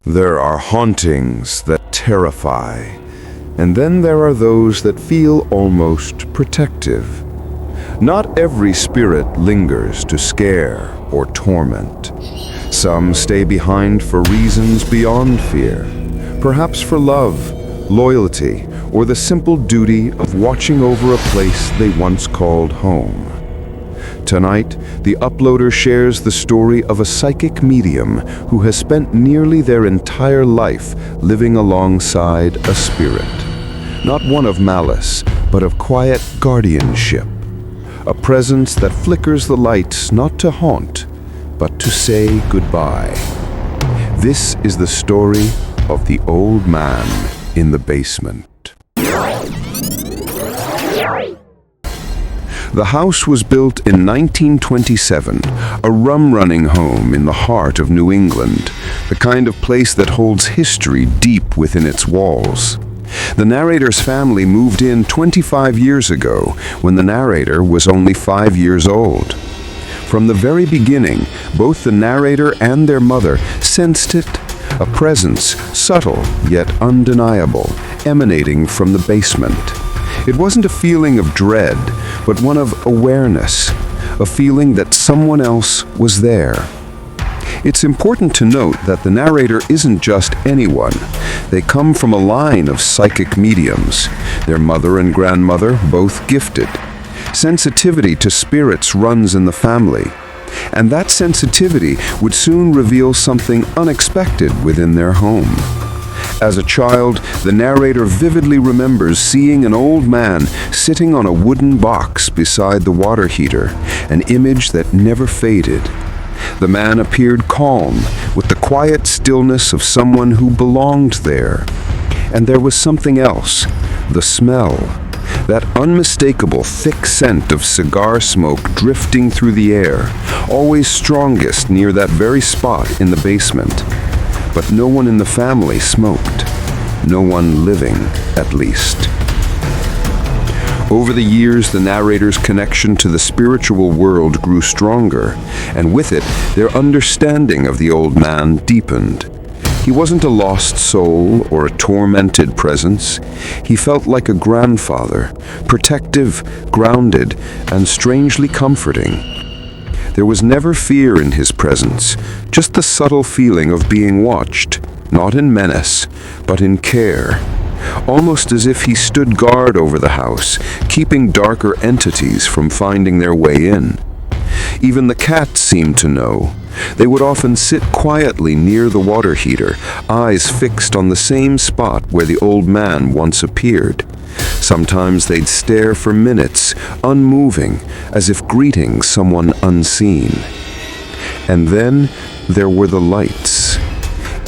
There are hauntings that terrify, and then there are those that feel almost protective. Not every spirit lingers to scare or torment. Some stay behind for reasons beyond fear, perhaps for love, loyalty, or the simple duty of watching over a place they once called home. Tonight, the uploader shares the story of a psychic medium who has spent nearly their entire life living alongside a spirit. Not one of malice, but of quiet guardianship. A presence that flickers the lights not to haunt, but to say goodbye. This is the story of the old man in the basement. The house was built in 1927, a rum-running home in the heart of New England, the kind of place that holds history deep within its walls. The narrator's family moved in 25 years ago, when the narrator was only 5 years old. From the very beginning, both the narrator and their mother sensed it, a presence, subtle yet undeniable, emanating from the basement. It wasn't a feeling of dread, but one of awareness, a feeling that someone else was there. It's important to note that the narrator isn't just anyone. They come from a line of psychic mediums, their mother and grandmother both gifted. Sensitivity to spirits runs in the family, and that sensitivity would soon reveal something unexpected within their home. As a child, the narrator vividly remembers seeing an old man sitting on a wooden box beside the water heater, an image that never faded. The man appeared calm, with the quiet stillness of someone who belonged there. And there was something else, the smell. That unmistakable thick scent of cigar smoke drifting through the air, always strongest near that very spot in the basement. But no one in the family smoked. No one living, at least. Over the years, the narrator's connection to the spiritual world grew stronger, and with it, their understanding of the old man deepened. He wasn't a lost soul or a tormented presence. He felt like a grandfather, protective, grounded, and strangely comforting. There was never fear in his presence, just the subtle feeling of being watched, not in menace, but in care. Almost as if he stood guard over the house, keeping darker entities from finding their way in. Even the cats seemed to know. They would often sit quietly near the water heater, eyes fixed on the same spot where the old man once appeared. Sometimes they'd stare for minutes, unmoving, as if greeting someone unseen. And then there were the lights.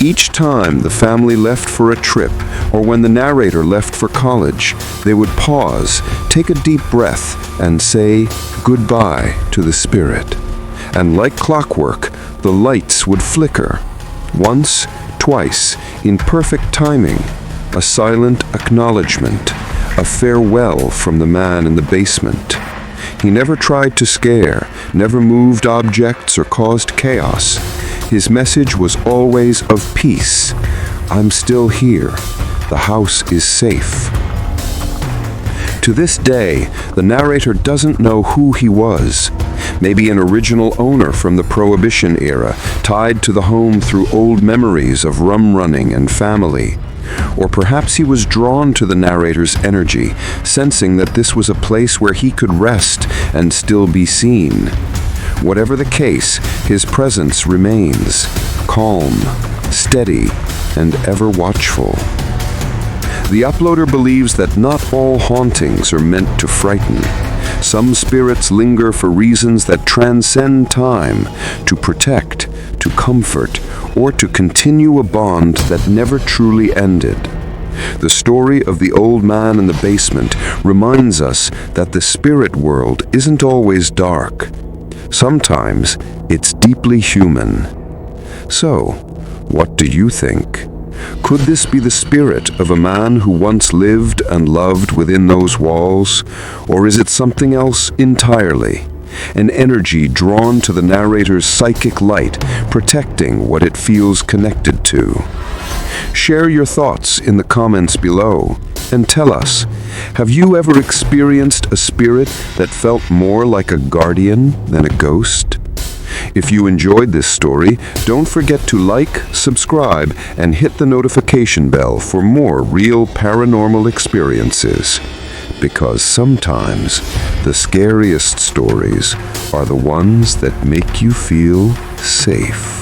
Each time the family left for a trip, or when the narrator left for college, they would pause, take a deep breath, and say goodbye to the spirit. And like clockwork, the lights would flicker. Once, twice, in perfect timing, a silent acknowledgement, a farewell from the man in the basement. He never tried to scare, never moved objects or caused chaos. His message was always of peace. I'm still here. The house is safe. To this day, the narrator doesn't know who he was. Maybe an original owner from the Prohibition era, tied to the home through old memories of rum running and family. Or perhaps he was drawn to the narrator's energy, sensing that this was a place where he could rest and still be seen. Whatever the case, his presence remains, calm, steady, and ever watchful. The uploader believes that not all hauntings are meant to frighten. Some spirits linger for reasons that transcend time, to protect, to comfort, or to continue a bond that never truly ended. The story of the old man in the basement reminds us that the spirit world isn't always dark. Sometimes it's deeply human. So, what do you think? Could this be the spirit of a man who once lived and loved within those walls? Or is it something else entirely? an energy drawn to the narrator's psychic light, protecting what it feels connected to. Share your thoughts in the comments below and tell us, have you ever experienced a spirit that felt more like a guardian than a ghost? If you enjoyed this story, don't forget to like, subscribe, and hit the notification bell for more real paranormal experiences. Because sometimes the scariest stories are the ones that make you feel safe.